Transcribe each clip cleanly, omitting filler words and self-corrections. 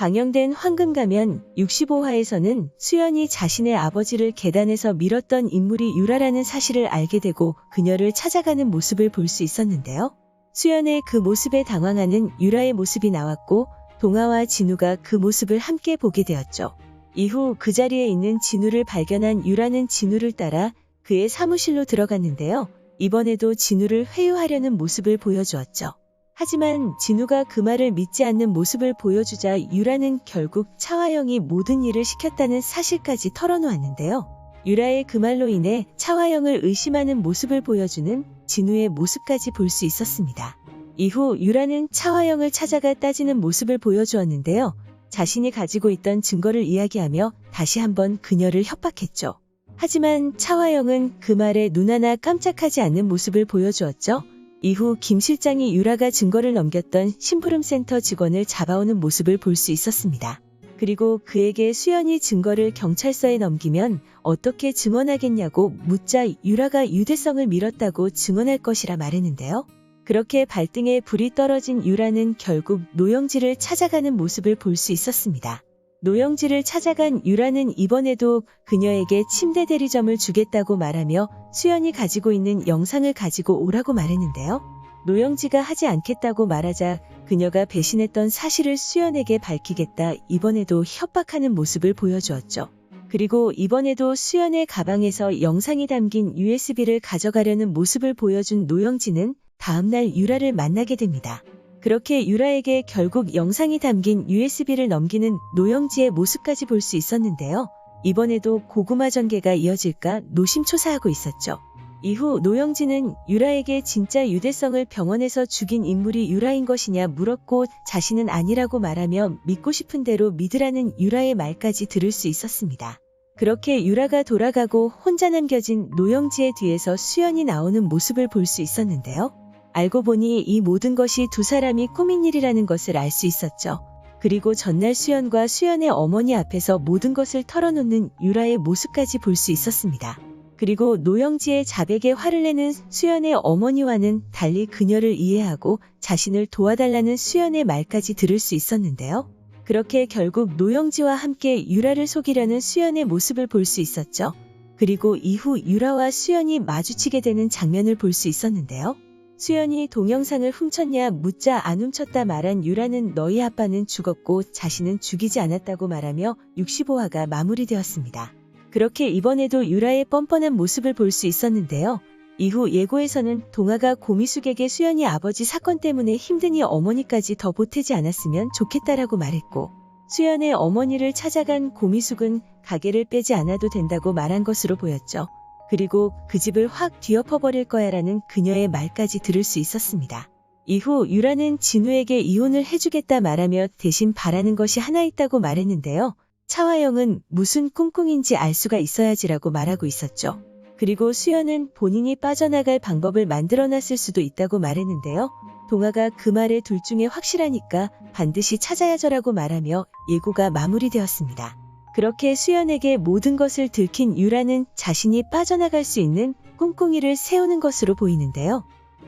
방영된 황금가면 65화에서는 수연이 자신의 아버지를 계단에서 밀었던 인물이 유라라는 사실을 알게 되고 그녀를 찾아가는 모습을 볼 수 있었는데요. 수연의 그 모습에 당황하는 유라의 모습이 나왔고 동아와 진우가 그 모습을 함께 보게 되었죠. 이후 그 자리에 있는 진우를 발견한 유라는 진우를 따라 그의 사무실로 들어갔는데요. 이번에도 진우를 회유하려는 모습을 보여주었죠. 하지만 진우가 그 말을 믿지 않는 모습을 보여주자 유라는 결국 차화영이 모든 일을 시켰다는 사실까지 털어놓았는데요. 유라의 그 말로 인해 차화영을 의심하는 모습을 보여주는 진우의 모습까지 볼 수 있었습니다. 이후 유라는 차화영을 찾아가 따지는 모습을 보여주었는데요. 자신이 가지고 있던 증거를 이야기하며 다시 한번 그녀를 협박했죠. 하지만 차화영은 그 말에 눈 하나 깜짝하지 않는 모습을 보여주었죠. 이후 김 실장이 유라가 증거를 넘겼던 심부름센터 직원을 잡아오는 모습을 볼 수 있었습니다. 그리고 그에게 수연이 증거를 경찰서에 넘기면 어떻게 증언하겠냐고 묻자 유라가 유대성을 밀었다고 증언할 것이라 말했는데요. 그렇게 발등에 불이 떨어진 유라는 결국 노영지를 찾아가는 모습을 볼 수 있었습니다. 노영지를 찾아간 유라는 이번에도 그녀에게 침대 대리점을 주겠다고 말하며 수연이 가지고 있는 영상을 가지고 오라고 말했는데요. 노영지가 하지 않겠다고 말하자 그녀가 배신했던 사실을 수연에게 밝히겠다 이번에도 협박하는 모습을 보여주었죠. 그리고 이번에도 수연의 가방에서 영상이 담긴 USB를 가져가려는 모습을 보여준 노영지는 다음날 유라를 만나게 됩니다. 그렇게 유라에게 결국 영상이 담긴 USB를 넘기는 노영지의 모습까지 볼 수 있었는데요. 이번에도 고구마 전개가 이어질까 노심초사하고 있었죠. 이후 노영지는 유라에게 진짜 유대성을 병원에서 죽인 인물이 유라인 것이냐 물었고 자신은 아니라고 말하며 믿고 싶은 대로 믿으라는 유라의 말까지 들을 수 있었습니다. 그렇게 유라가 돌아가고 혼자 남겨진 노영지의 뒤에서 수연이 나오는 모습을 볼 수 있었는데요. 알고 보니 이 모든 것이 두 사람이 꾸민 일이라는 것을 알 수 있었죠. 그리고 전날 수연과 수연의 어머니 앞에서 모든 것을 털어놓는 유라의 모습까지 볼 수 있었습니다. 그리고 노영지의 자백에 화를 내는 수연의 어머니와는 달리 그녀를 이해하고 자신을 도와달라는 수연의 말까지 들을 수 있었는데요. 그렇게 결국 노영지와 함께 유라를 속이려는 수연의 모습을 볼 수 있었죠. 그리고 이후 유라와 수연이 마주치게 되는 장면을 볼 수 있었는데요. 수연이 동영상을 훔쳤냐 묻자 안 훔쳤다 말한 유라는 너희 아빠는 죽었고 자신은 죽이지 않았다고 말하며 65화가 마무리되었습니다. 그렇게 이번에도 유라의 뻔뻔한 모습을 볼 수 있었는데요. 이후 예고에서는 동아가 고미숙에게 수연이 아버지 사건 때문에 힘드니 어머니까지 더 보태지 않았으면 좋겠다라고 말했고 수연의 어머니를 찾아간 고미숙은 가게를 빼지 않아도 된다고 말한 것으로 보였죠. 그리고 그 집을 확 뒤엎어버릴 거야라는 그녀의 말까지 들을 수 있었습니다. 이후 유라는 진우에게 이혼을 해주겠다 말하며 대신 바라는 것이 하나 있다고 말했는데요. 차화영은 무슨 꿍꿍인지 알 수가 있어야지라고 말하고 있었죠. 그리고 수연은 본인이 빠져나갈 방법을 만들어놨을 수도 있다고 말했는데요. 동아가 그 말에 둘 중에 확실하니까 반드시 찾아야죠라고 말하며 예고가 마무리되었습니다. 그렇게 수연에게 모든 것을 들킨 유라는 자신이 빠져나갈 수 있는 꿍꿍이를 세우는 것으로 보이는데요.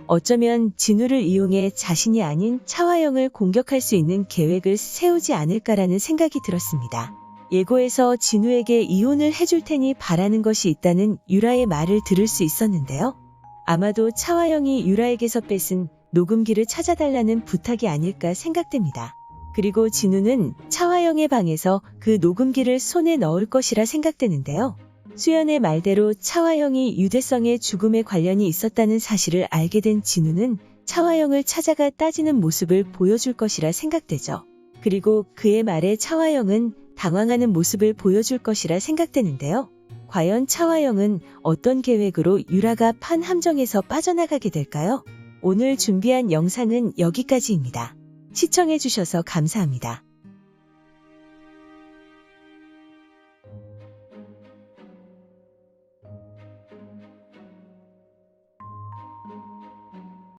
어쩌면 진우를 이용해 자신이 아닌 차화영을 공격할 수 있는 계획을 세우지 않을까라는 생각이 들었습니다. 예고에서 진우에게 이혼을 해줄 테니 바라는 것이 있다는 유라의 말을 들을 수 있었는데요. 아마도 차화영이 유라에게서 뺏은 녹음기를 찾아달라는 부탁이 아닐까 생각됩니다. 그리고 진우는 차화영의 방에서 그 녹음기를 손에 넣을 것이라 생각되는데요. 수연의 말대로 차화영이 유대성의 죽음에 관련이 있었다는 사실을 알게 된 진우는 차화영을 찾아가 따지는 모습을 보여줄 것이라 생각되죠. 그리고 그의 말에 차화영은 당황하는 모습을 보여줄 것이라 생각되는데요. 과연 차화영은 어떤 계획으로 유라가 판 함정에서 빠져나가게 될까요? 오늘 준비한 영상은 여기까지입니다. 시청해주셔서 감사합니다.